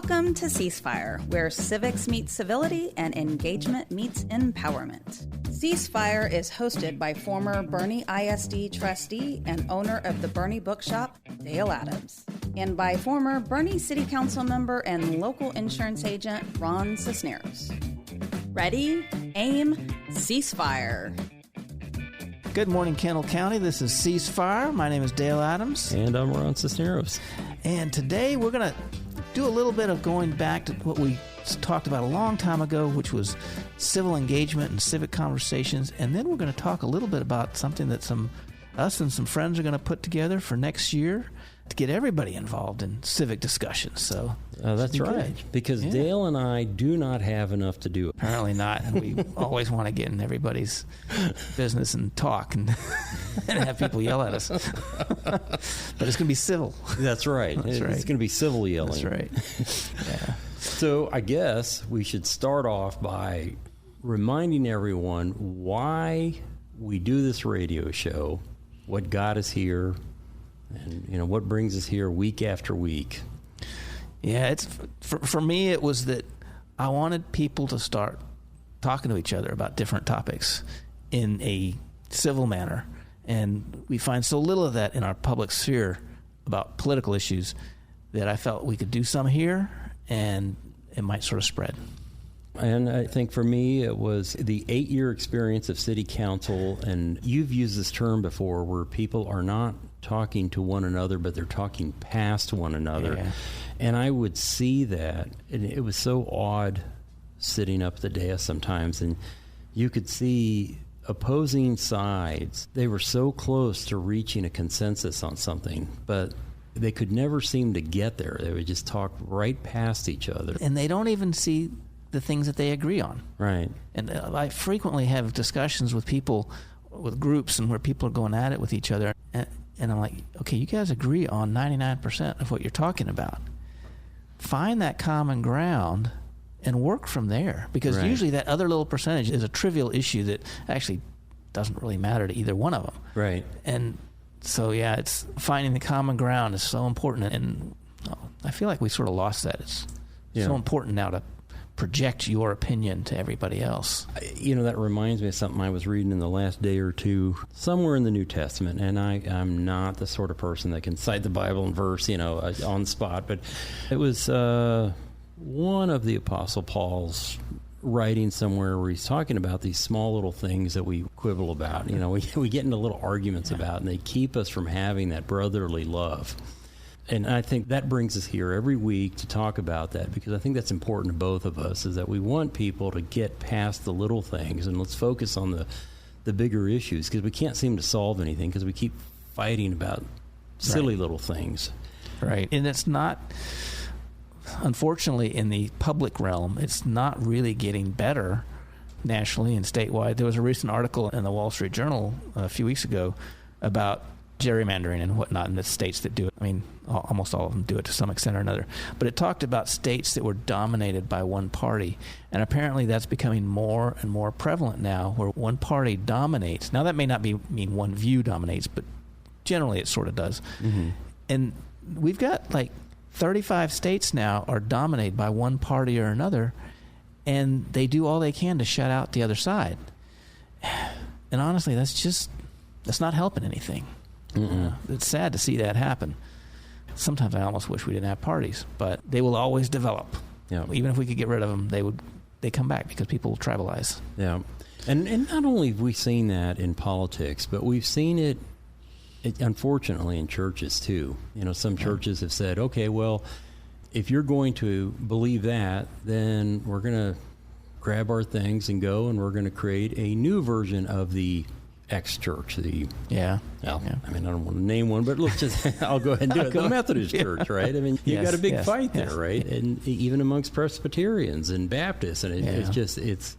Welcome to Ceasefire, where civics meet civility and engagement meets empowerment. Ceasefire is hosted by former Boerne ISD trustee and owner of the Boerne Bookshop, Dale Adams, and by former Boerne City Council member and local insurance agent, Ron Cisneros. Ready, aim, ceasefire. Good morning, Kendall County. This is Ceasefire. My name is Dale Adams. And I'm Ron Cisneros. And today we're going to do a little bit of going back to what we talked about a long time ago, which was civil engagement and civic conversations. And then we're going to talk a little bit about something that us and some friends are going to put together for next year to get everybody involved in civic discussions. So that's right, because Dale and I do not have enough to do. Apparently not, and we always want to get in everybody's business and talk and have people yell at us. But it's going to be civil. That's right. It's going to be civil yelling. That's right. Yeah. So I guess we should start off by reminding everyone why we do this radio show, what got us here, and what brings us here week after week. Yeah, it's for me. It was that I wanted people to start talking to each other about different topics in a civil manner, and we find so little of that in our public sphere about political issues that I felt we could do some here, and it might sort of spread. And I think for me, it was the 8-year experience of city council, and you've used this term before, where people are not talking to one another, but they're talking past one another. Yeah. And I would see that, and it was so odd sitting up at the dais sometimes, and you could see opposing sides. They were so close to reaching a consensus on something, but they could never seem to get there. They would just talk right past each other. And they don't even see the things that they agree on. Right. And I frequently have discussions with people, with groups, and where people are going at it with each other. And I'm like, okay, you guys agree on 99% of what you're talking about. Find that common ground and work from there. Because usually that other little percentage is a trivial issue that actually doesn't really matter to either one of them. Right. And so, it's finding the common ground is so important. And I feel like we sort of lost that. It's so important now to project your opinion to everybody else. That reminds me of something I was reading in the last day or two, somewhere in the New Testament, and I'm not the sort of person that can cite the Bible and verse, on the spot, but it was one of the Apostle Paul's writing somewhere where he's talking about these small little things that we quibble about, we get into little arguments about, and they keep us from having that brotherly love. And I think that brings us here every week to talk about that, because I think that's important to both of us, is that we want people to get past the little things and let's focus on the bigger issues, because we can't seem to solve anything because we keep fighting about silly little things. Right. And it's not, unfortunately, in the public realm, it's not really getting better nationally and statewide. There was a recent article in the Wall Street Journal a few weeks ago about gerrymandering and whatnot in the states that do it. I mean, almost all of them do it to some extent or another. But it talked about states that were dominated by one party. And apparently that's becoming more and more prevalent now, where one party dominates. Now, that may not mean one view dominates, but generally it sort of does. Mm-hmm. And we've got like 35 states now are dominated by one party or another, and they do all they can to shut out the other side. And honestly, that's not helping anything. It's sad to see that happen. Sometimes I almost wish we didn't have parties, but they will always develop. Yeah. Even if we could get rid of them, they come back because people will tribalize. Yeah, and not only have we seen that in politics, but we've seen it unfortunately in churches too. Some churches have said, okay, well, if you're going to believe that, then we're going to grab our things and go, and we're going to create a new version of the X-church, I don't want to name one, but let's just, I'll go ahead and do it. The Methodist Church, right? I mean, you've got a big fight there, right? And even amongst Presbyterians and Baptists, and it's just, it's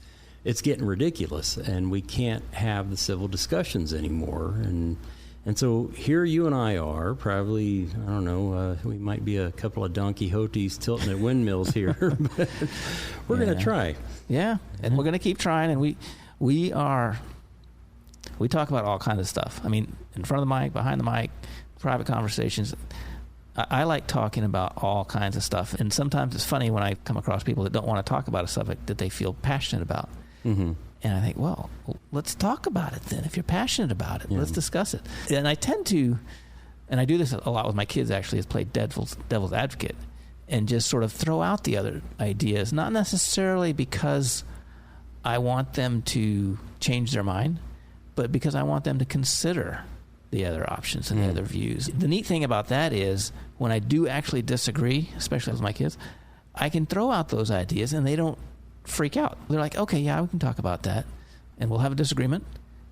getting ridiculous, and we can't have the civil discussions anymore. And so here you and I are, probably, I don't know, we might be a couple of Don Quixotes tilting at windmills here, but we're going to try. Yeah, and we're going to keep trying, and we talk about all kinds of stuff. I mean, in front of the mic, behind the mic, private conversations. I like talking about all kinds of stuff. And sometimes it's funny when I come across people that don't want to talk about a subject that they feel passionate about. Mm-hmm. And I think, well, let's talk about it then. If you're passionate about it, let's discuss it. And I tend to, and I do this a lot with my kids actually, is play devil's advocate and just sort of throw out the other ideas, not necessarily because I want them to change their mind, but because I want them to consider the other options and the other views. The neat thing about that is when I do actually disagree, especially with my kids, I can throw out those ideas and they don't freak out. They're like, okay, yeah, we can talk about that and we'll have a disagreement,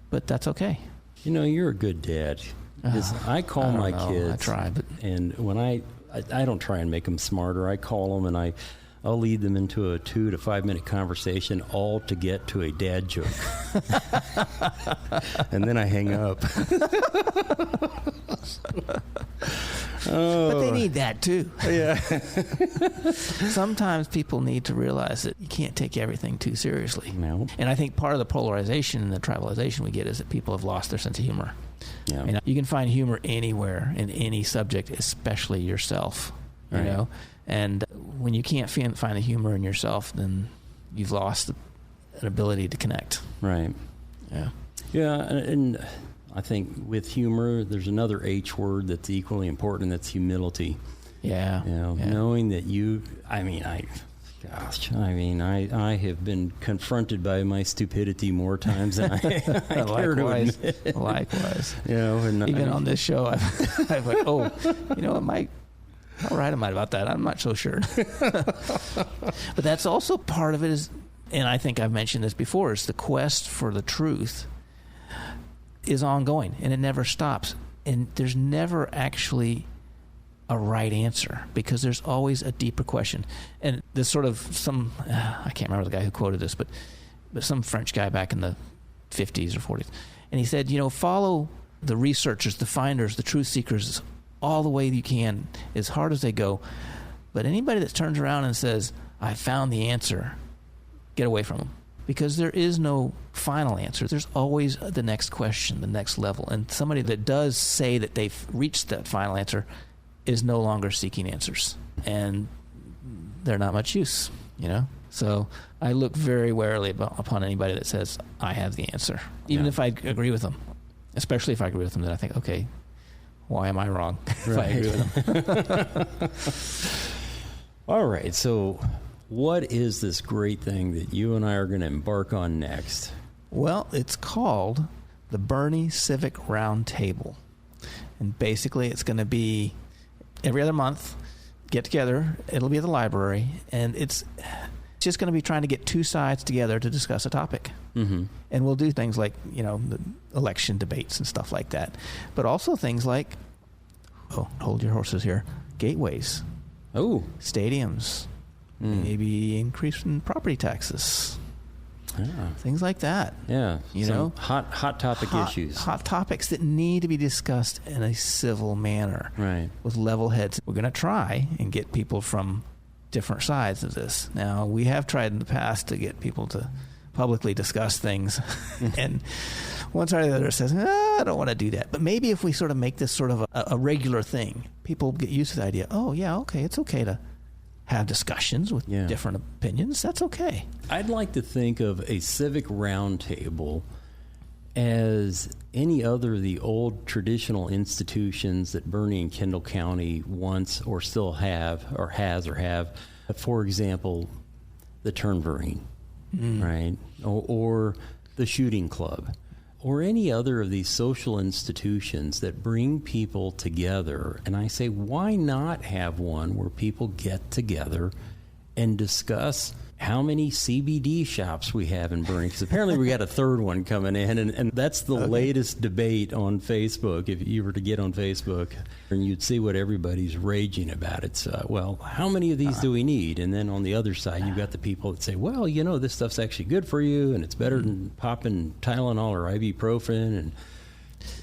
but that's okay. You know, you're a good dad. I call my kids. I try, but and when I don't try and make them smarter. I call them and I'll lead them into a 2 to 5 minute conversation, all to get to a dad joke. And then I hang up. But they need that too. Yeah. Sometimes people need to realize that you can't take everything too seriously. No. And I think part of the polarization and the tribalization we get is that people have lost their sense of humor. Yeah. I mean, you can find humor anywhere in any subject, especially yourself. You know, and when you can't find the humor in yourself, then you've lost an ability to connect. Right. Yeah. Yeah, and I think with humor, there's another H word that's equally important, and that's humility. Yeah. You know, knowing that I have been confronted by my stupidity more times than I care to admit. Likewise. You know, and even on this show, I'm like, oh, you know, how right am I about that? I'm not so sure. But that's also part of it is, and I think I've mentioned this before, is the quest for the truth is ongoing and it never stops. And there's never actually a right answer because there's always a deeper question. And there's sort of I can't remember the guy who quoted this, but some French guy back in the 50s or 40s. And he said, you know, follow the researchers, the finders, the truth seekers all the way you can, as hard as they go. But anybody that turns around and says, I found the answer, get away from them. Because there is no final answer. There's always the next question, the next level. And somebody that does say that they've reached that final answer is no longer seeking answers. And they're not much use, you know? So I look very warily upon anybody that says, I have the answer. Even if I agree with them. Especially if I agree with them, then I think, okay, why am I wrong if I agree with them? All right, so what is this great thing that you and I are going to embark on next? Well, it's called the Boerne Civic Roundtable. And basically it's going to be every other month, get together. It'll be at the library. And it's just going to be trying to get two sides together to discuss a topic. Mm-hmm. And we'll do things like, you know, the election debates and stuff like that. But also things like, hold your horses here, gateways. Oh. Stadiums. Maybe increase in property taxes. Yeah. Things like that. Yeah. You know? Hot topic issues. Hot topics that need to be discussed in a civil manner. Right. With level heads. We're going to try and get people from different sides of this. Now, we have tried in the past to get people to publicly discuss things. And one side or the other says, I don't want to do that. But maybe if we sort of make this sort of a regular thing, people get used to the idea, oh, yeah, okay, it's okay to have discussions with different opinions. That's okay. I'd like to think of a civic roundtable as any other of the old traditional institutions that Boerne and Kendall County once or still have or have. For example, the Turnverein, right? Or the shooting club. Or any other of these social institutions that bring people together. And I say, why not have one where people get together and discuss how many CBD shops we have in Boerne? Because apparently we got a third one coming in, and that's the latest debate on Facebook. If you were to get on Facebook, and you'd see what everybody's raging about. It's, well, how many of these do we need? And then on the other side, you've got the people that say, well, you know, this stuff's actually good for you, and it's better than popping Tylenol or ibuprofen, and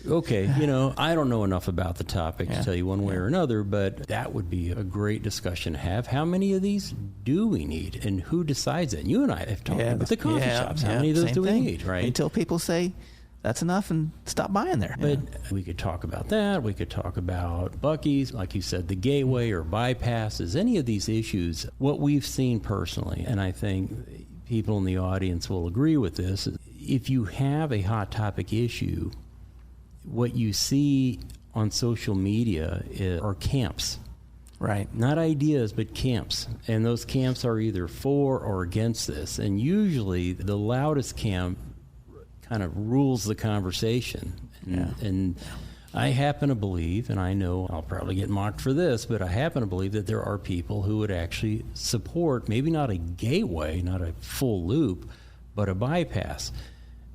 okay, you know, I don't know enough about the topic to tell you one way or another, but that would be a great discussion to have. How many of these do we need, and who decides it? And you and I have talked about the coffee shops. How many of those do we need, right? Until people say, that's enough and stop buying there. But we could talk about that. We could talk about Buc-ee's, like you said, the gateway or bypasses, any of these issues. What we've seen personally, and I think people in the audience will agree with this, is if you have a hot topic issue, what you see on social media are camps. Right. Not ideas, but camps. And those camps are either for or against this. And usually the loudest camp kind of rules the conversation. And I happen to believe, and I know I'll probably get mocked for this, but I happen to believe that there are people who would actually support maybe not a gateway, not a full loop, but a bypass.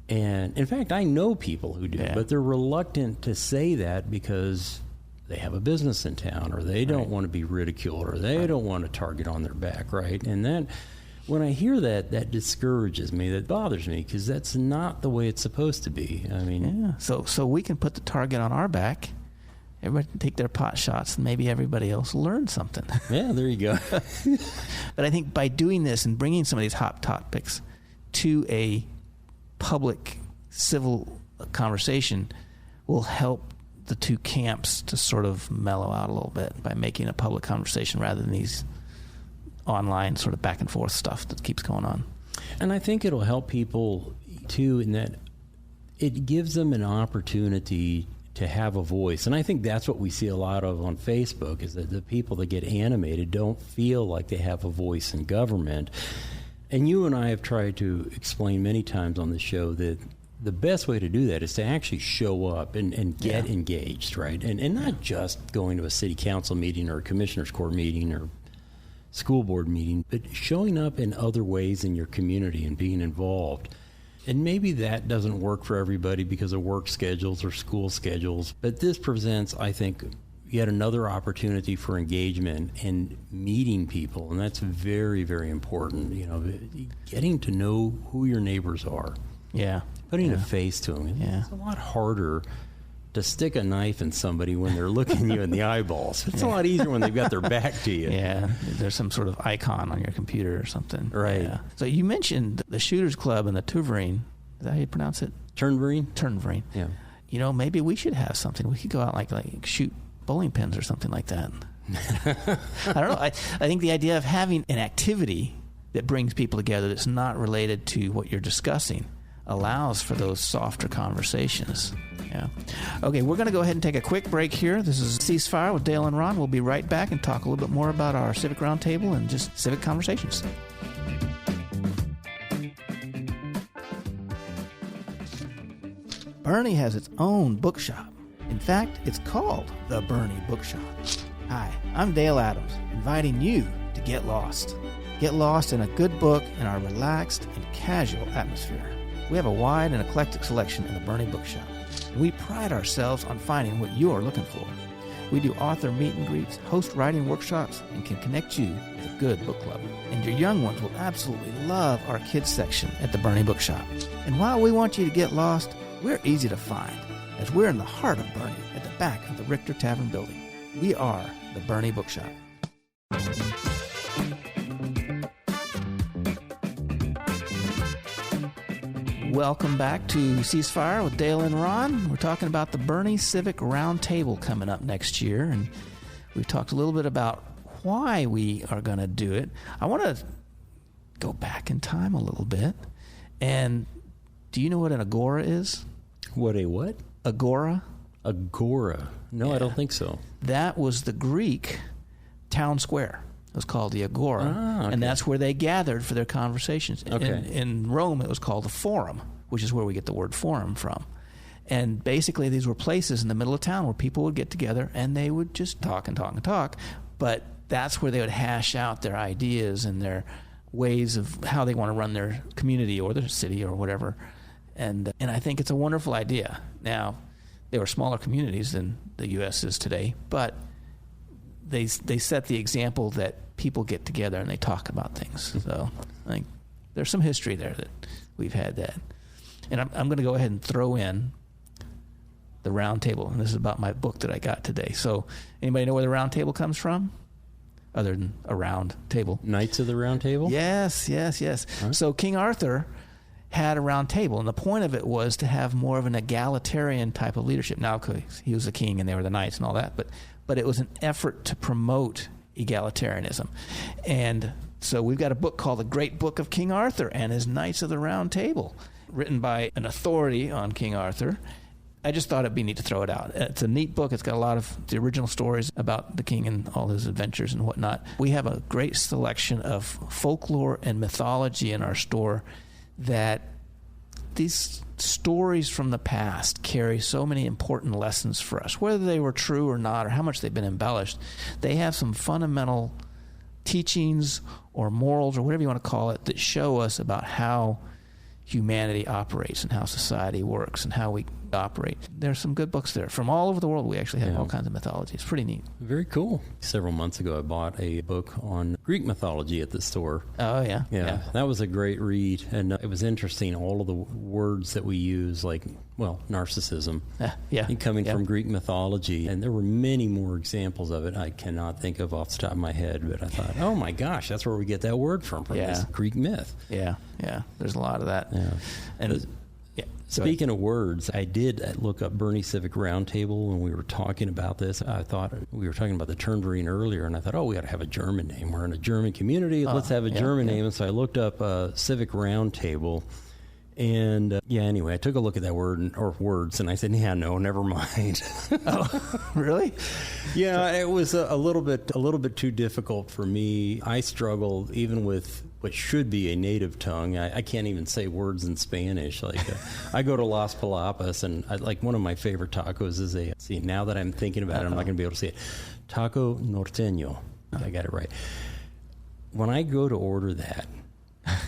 And in fact, I know people who do, but they're reluctant to say that because they have a business in town, or they don't want to be ridiculed, or they don't want a target on their back, right? And then when I hear that, that discourages me, that bothers me, because that's not the way it's supposed to be. I mean, so we can put the target on our back. Everybody can take their pot shots, and maybe everybody else will learn something. Yeah, there you go. But I think by doing this and bringing some of these hot topics to a public, civil conversation will help the two camps to sort of mellow out a little bit by making a public conversation rather than these online sort of back and forth stuff that keeps going on. And I think it'll help people too in that it gives them an opportunity to have a voice. And I think that's what we see a lot of on Facebook, is that the people that get animated don't feel like they have a voice in government. And you and I have tried to explain many times on the show that the best way to do that is to actually show up and get engaged, right? And not just going to a city council meeting or a commissioner's court meeting or school board meeting, but showing up in other ways in your community and being involved. And maybe that doesn't work for everybody because of work schedules or school schedules, but this presents, I think, yet another opportunity for engagement and meeting people, and that's very, very important. You know, getting to know who your neighbors are. Yeah. Putting a face to them. Yeah. It's a lot harder to stick a knife in somebody when they're looking you in the eyeballs. It's a lot easier when they've got their back to you. Yeah, there's some sort of icon on your computer or something. Right. Yeah. So you mentioned the Shooters Club and the Tuverine. Is that how you pronounce it? Turnverine? Turnverine. Yeah. You know, maybe we should have something. We could go out like shoot bowling pins or something like that. I don't know. I think the idea of having an activity that brings people together that's not related to what you're discussing allows for those softer conversations. Yeah. Okay, we're going to go ahead and take a quick break here. This is Ceasefire with Dale and Ron. We'll be right back and talk a little bit more about our Civic Roundtable and just civic conversations. Boerne has its own bookshop. In fact, it's called the Boerne Bookshop. Hi, I'm Dale Adams, inviting you to get lost. Get lost in a good book in our relaxed and casual atmosphere. We have a wide and eclectic selection in the Boerne Bookshop, and we pride ourselves on finding what you're looking for. We do author meet and greets, host writing workshops, and can connect you with a good book club. And your young ones will absolutely love our kids section at the Boerne Bookshop. And while we want you to get lost, we're easy to find, as we're in the heart of Boerne at the back of the Richter Tavern building. We are the Boerne Bookshop. Welcome back to Ceasefire with Dale and Ron. We're talking about the Boerne Civic Roundtable coming up next year, and we've talked a little bit about why we are going to do it. I want to go back in time a little bit. And do you know what an agora is? What, a what? Agora. Agora. No, I don't think so. That was the Greek town square. It was called the Agora, okay. And that's where they gathered for their conversations. Okay. In Rome, it was called the Forum, which is where we get the word forum from. And basically, these were places in the middle of town where people would get together and they would just talk and talk and talk. But that's where they would hash out their ideas and their ways of how they want to run their community or their city or whatever. And I think it's a wonderful idea. Now, they were smaller communities than the U.S. is today, but they set the example that people get together and they talk about things. So I think there's some history there that we've had that. And I'm going to go ahead and throw in the round table. And this is about my book that I got today. So anybody know where the round table comes from? Other than a round table. Knights of the Round Table? Yes. Huh? So King Arthur had a round table. And the point of it was to have more of an egalitarian type of leadership. Now, he was the king and they were the knights and all that, but it was an effort to promote egalitarianism. And so we've got a book called The Great Book of King Arthur and His Knights of the Round Table, written by an authority on King Arthur. I just thought it'd be neat to throw it out. It's a neat book. It's got a lot of the original stories about the king and all his adventures and whatnot. We have a great selection of folklore and mythology in our store that these stories from the past carry so many important lessons for us. Whether they were true or not, or how much they've been embellished, they have some fundamental teachings or morals or whatever you want to call it that show us about how humanity operates and how society works and how we operate. There's some good books there. From all over the world, we actually have all kinds of mythology. It's pretty neat. Very cool. Several months ago, I bought a book on Greek mythology at the store. Oh, yeah. Yeah. That was a great read. And it was interesting, all of the words that we use, like, well, narcissism, coming from Greek mythology. And there were many more examples of it I cannot think of off the top of my head. But I thought, oh, my gosh, that's where we get that word from this Greek myth. Yeah. There's a lot of that. Yeah. And speaking of words, I did look up Boerne Civic Roundtable when we were talking about this. I thought we were talking about the Turnverein earlier, and I thought, we got to have a German name. We're in a German community. Let's have a German name. And so I looked up Civic Roundtable. And anyway, I took a look at that word or words, and I said, no, never mind. Oh, really? Yeah, it was a little bit too difficult for me. I struggle even with what should be a native tongue. I can't even say words in Spanish. Like I go to Las Palapas, and one of my favorite tacos is now that I'm thinking about it, I'm not going to be able to say it. Taco norteño. I got it right. When I go to order that,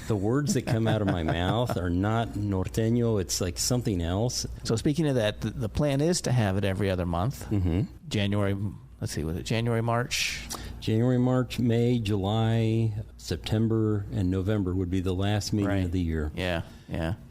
the words that come out of my mouth are not norteño. It's like something else. So speaking of that, the plan is to have it every other month. Mm-hmm. January, let's see, was it January, March? January, March, May, July, September, and November would be the last meeting of the year. Yeah.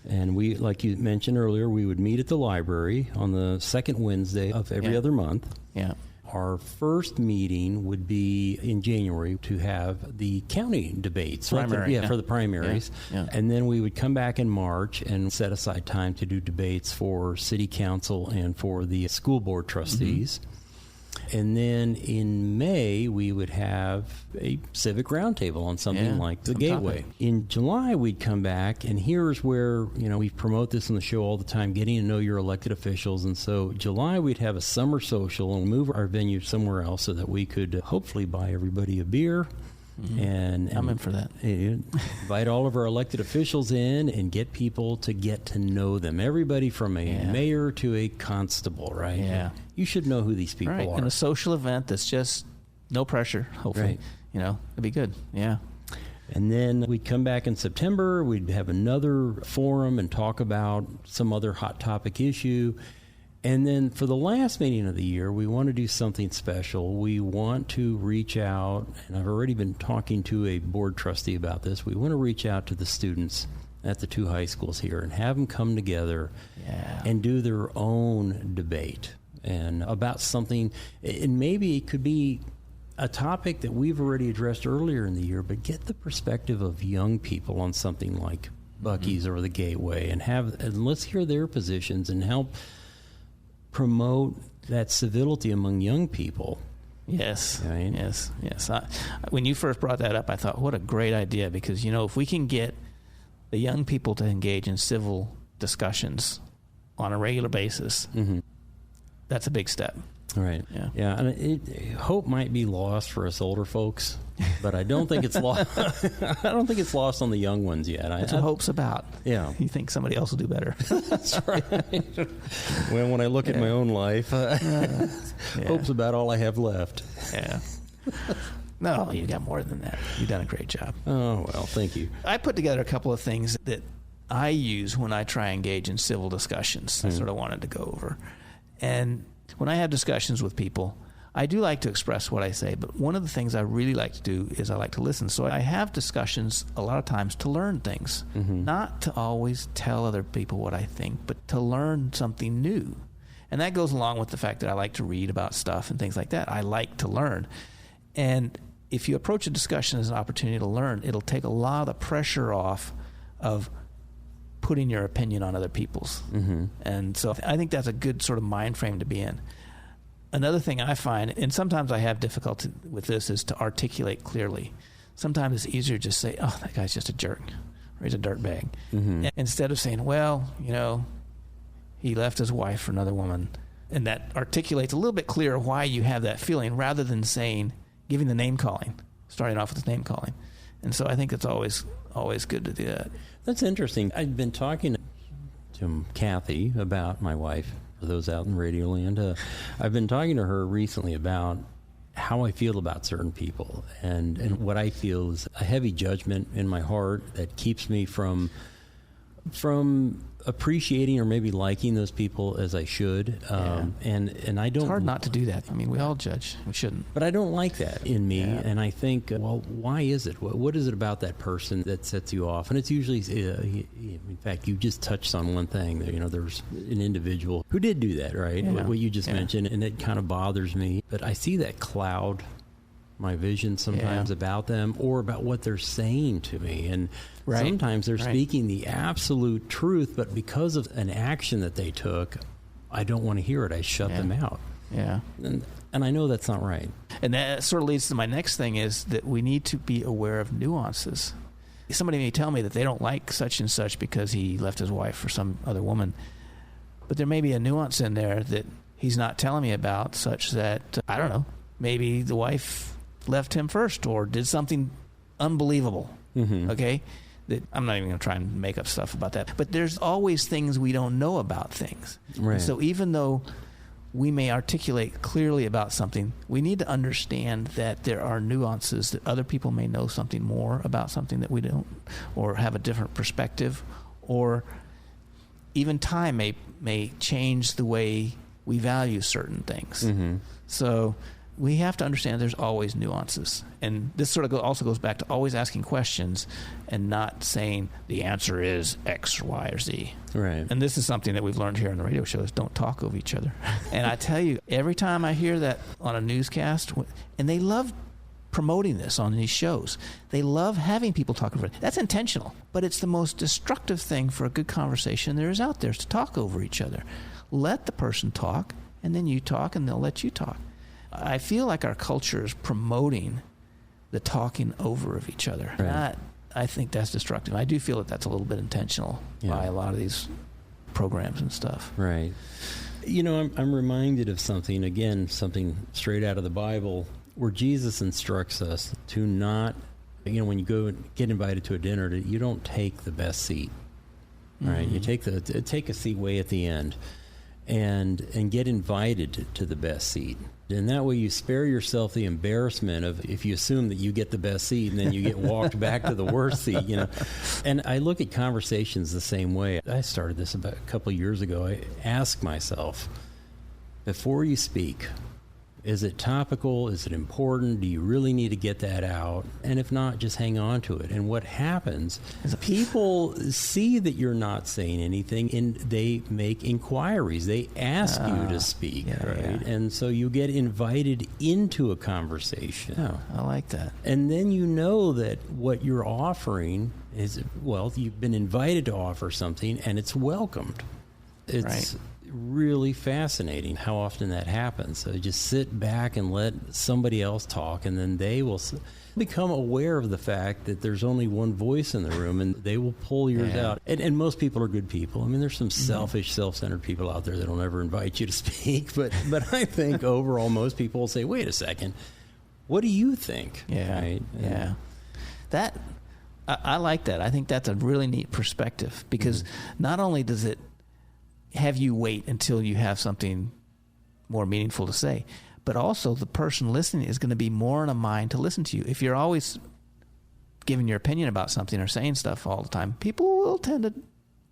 And we, like you mentioned earlier, we would meet at the library on the second Wednesday of every other month. Yeah. Our first meeting would be in January to have the county debates. For the primaries. Yeah. And then we would come back in March and set aside time to do debates for city council and for the school board trustees. Mm-hmm. And then in May, we would have a civic roundtable on something like the Gateway. In July, we'd come back, and here's where, we promote this on the show all the time, getting to know your elected officials. And so July, we'd have a summer social and move our venue somewhere else so that we could hopefully buy everybody a beer. Mm-hmm. And I'm in for that. Invite all of our elected officials in and get people to get to know them. Everybody from a mayor to a constable, right? Yeah. You should know who these people are. And a social event that's just no pressure, hopefully. Right. It'd be good. Yeah. And then we'd come back in September. We'd have another forum and talk about some other hot topic issue. And then for the last meeting of the year, we want to do something special. We want to reach out, and I've already been talking to a board trustee about this. We want to reach out to the students at the two high schools here and have them come together and do their own debate and about something. And maybe it could be a topic that we've already addressed earlier in the year, but get the perspective of young people on something like Buc-ee's or the Gateway and let's hear their positions and help promote that civility among young people. Yes, right? Yes. When you first brought that up, I thought, what a great idea, because, if we can get the young people to engage in civil discussions on a regular basis, that's a big step. Right. Yeah. And hope might be lost for us older folks, but I don't think it's lost. I don't think it's lost on the young ones yet. That's what hope's about. Yeah. You think somebody else will do better. That's right. Well, when I look at my own life, hope's about all I have left. Yeah. No, you got more than that. You've done a great job. Oh, well, thank you. I put together a couple of things that I use when I try and engage in civil discussions. I sort of wanted to go over. And when I have discussions with people, I do like to express what I say, but one of the things I really like to do is I like to listen. So I have discussions a lot of times to learn things, not to always tell other people what I think, but to learn something new. And that goes along with the fact that I like to read about stuff and things like that. I like to learn. And if you approach a discussion as an opportunity to learn, it'll take a lot of the pressure off of putting your opinion on other people's. Mm-hmm. And so I think that's a good sort of mind frame to be in. Another thing I find, and sometimes I have difficulty with this, is to articulate clearly. Sometimes it's easier to just say, oh, that guy's just a jerk, or he's a dirtbag. Mm-hmm. Instead of saying, well, he left his wife for another woman. And that articulates a little bit clearer why you have that feeling, rather than giving the name calling, starting off with the name calling. And so I think it's always good to do that. That's interesting. I've been talking to Kathy about my wife, for those out in Radio Land. I've been talking to her recently about how I feel about certain people, and what I feel is a heavy judgment in my heart that keeps me from appreciating or maybe liking those people as I should. And I don't... It's hard not to do that. I mean, we all judge. We shouldn't. But I don't like that in me. Yeah. And I think, well, why is it? What is it about that person that sets you off? And it's usually, in fact, you just touched on one thing. There's an individual who did do that, right? Yeah. What you just mentioned, and it kind of bothers me. But I see that cloud my vision sometimes about them, or about what they're saying to me. And sometimes they're speaking the absolute truth, but because of an action that they took, I don't want to hear it. I shut them out. Yeah. And I know that's not right. And that sort of leads to my next thing, is that we need to be aware of nuances. Somebody may tell me that they don't like such and such because he left his wife for some other woman, but there may be a nuance in there that he's not telling me about, such that, I don't know, maybe the wife left him first or did something unbelievable. Mm-hmm. Okay? That I'm not even going to try and make up stuff about that. But there's always things we don't know about things. Right. And so even though we may articulate clearly about something, we need to understand that there are nuances, that other people may know something more about something that we don't, or have a different perspective, or even time may change the way we value certain things. Mm-hmm. So we have to understand there's always nuances. And this sort of also goes back to always asking questions and not saying the answer is X, Y, or Z. Right. And this is something that we've learned here on the radio show, is don't talk over each other. And I tell you, every time I hear that on a newscast, and they love promoting this on these shows, they love having people talk over it. That's intentional. But it's the most destructive thing for a good conversation there is out there, is to talk over each other. Let the person talk, and then you talk, and they'll let you talk. I feel like our culture is promoting the talking over of each other. Right. I think that's destructive. I do feel that that's a little bit intentional by a lot of these programs and stuff. Right. I'm reminded of something straight out of the Bible, where Jesus instructs us to not, when you go and get invited to a dinner, you don't take the best seat. Right? You take a seat way at the end, and get invited to the best seat. And that way you spare yourself the embarrassment of, if you assume that you get the best seat and then you get walked back to the worst seat, And I look at conversations the same way. I started this about a couple of years ago. I ask myself, before you speak, is it topical? Is it important? Do you really need to get that out? And if not, just hang on to it. And what happens is people see that you're not saying anything, and they make inquiries. They ask you to speak, right? Yeah. And so you get invited into a conversation. Oh, I like that. And then you know that what you're offering is, you've been invited to offer something, and it's welcomed. It's really fascinating how often that happens. So just sit back and let somebody else talk, and then they will become aware of the fact that there's only one voice in the room, and they will pull yours out. And most people are good people. I mean, there's some selfish, self-centered people out there that will never invite you to speak, but I think overall most people will say, wait a second, what do you think? Yeah, right? Yeah. That, I like that. I think that's a really neat perspective, because not only does it have you wait until you have something more meaningful to say, but also the person listening is going to be more in a mind to listen to you. If you're always giving your opinion about something or saying stuff all the time, people will tend to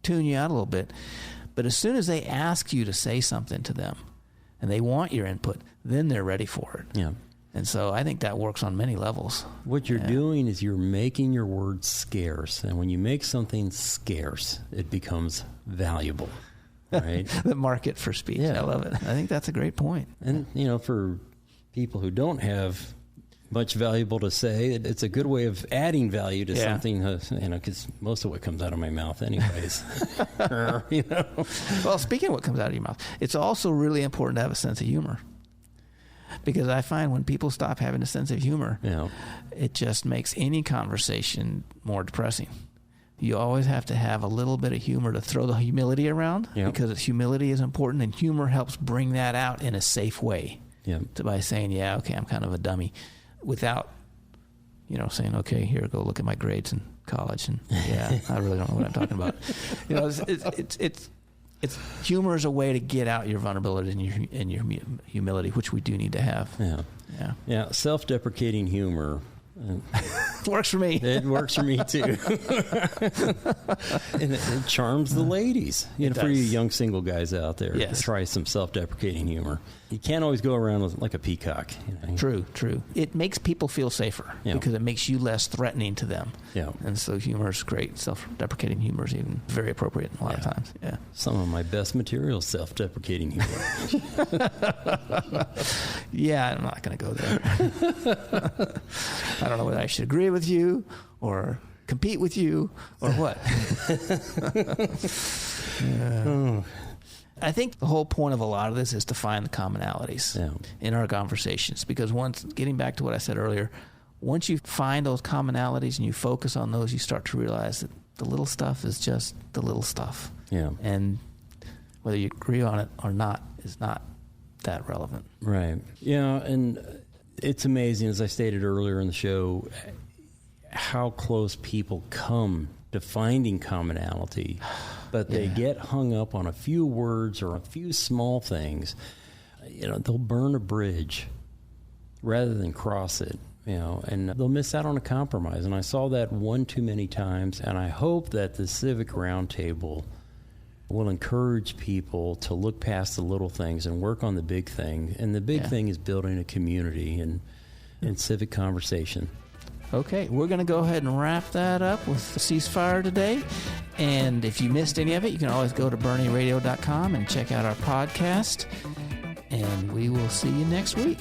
tune you out a little bit. But as soon as they ask you to say something to them and they want your input, then they're ready for it. Yeah. And so I think that works on many levels. What you're doing is you're making your words scarce. And when you make something scarce, it becomes valuable. Right. The market for speech. Yeah. I love it. I think that's a great point. And, for people who don't have much valuable to say. It's a good way of adding value to something, because most of what comes out of my mouth anyways. Well, speaking of what comes out of your mouth, it's also really important to have a sense of humor. Because I find when people stop having a sense of humor, it just makes any conversation more depressing. You always have to have a little bit of humor to throw the humility around, because humility is important, and humor helps bring that out in a safe way. By saying, okay, I'm kind of a dummy, without, saying, okay, here, go look at my grades in college, and I really don't know what I'm talking about. It's humor is a way to get out your vulnerability and your humility, which we do need to have. Yeah. Self-deprecating humor works for me. It works for me too. And it charms the ladies. For you young single guys out there, try some self-deprecating humor. You can't always go around like a peacock. True. It makes people feel safer because it makes you less threatening to them. And so humor is great. Self-deprecating humor is even very appropriate a lot of times. Some of my best material is self-deprecating humor. I'm not going to go there. I don't know whether I should agree with you or compete with you or what. I think the whole point of a lot of this is to find the commonalities in our conversations, because getting back to what I said earlier, once you find those commonalities and you focus on those, you start to realize that the little stuff is just the little stuff. And whether you agree on it or not is not that relevant. Right. And it's amazing, as I stated earlier in the show, how close people come to finding commonality, but they get hung up on a few words or a few small things. They'll burn a bridge rather than cross it, and they'll miss out on a compromise. And I saw that one too many times, and I hope that the Civic Roundtable will encourage people to look past the little things and work on the big thing. And the big thing is building a community and civic conversation. Okay, we're going to go ahead and wrap that up with Ceasefire today. And if you missed any of it, you can always go to BoerneRadio.com and check out our podcast. And we will see you next week.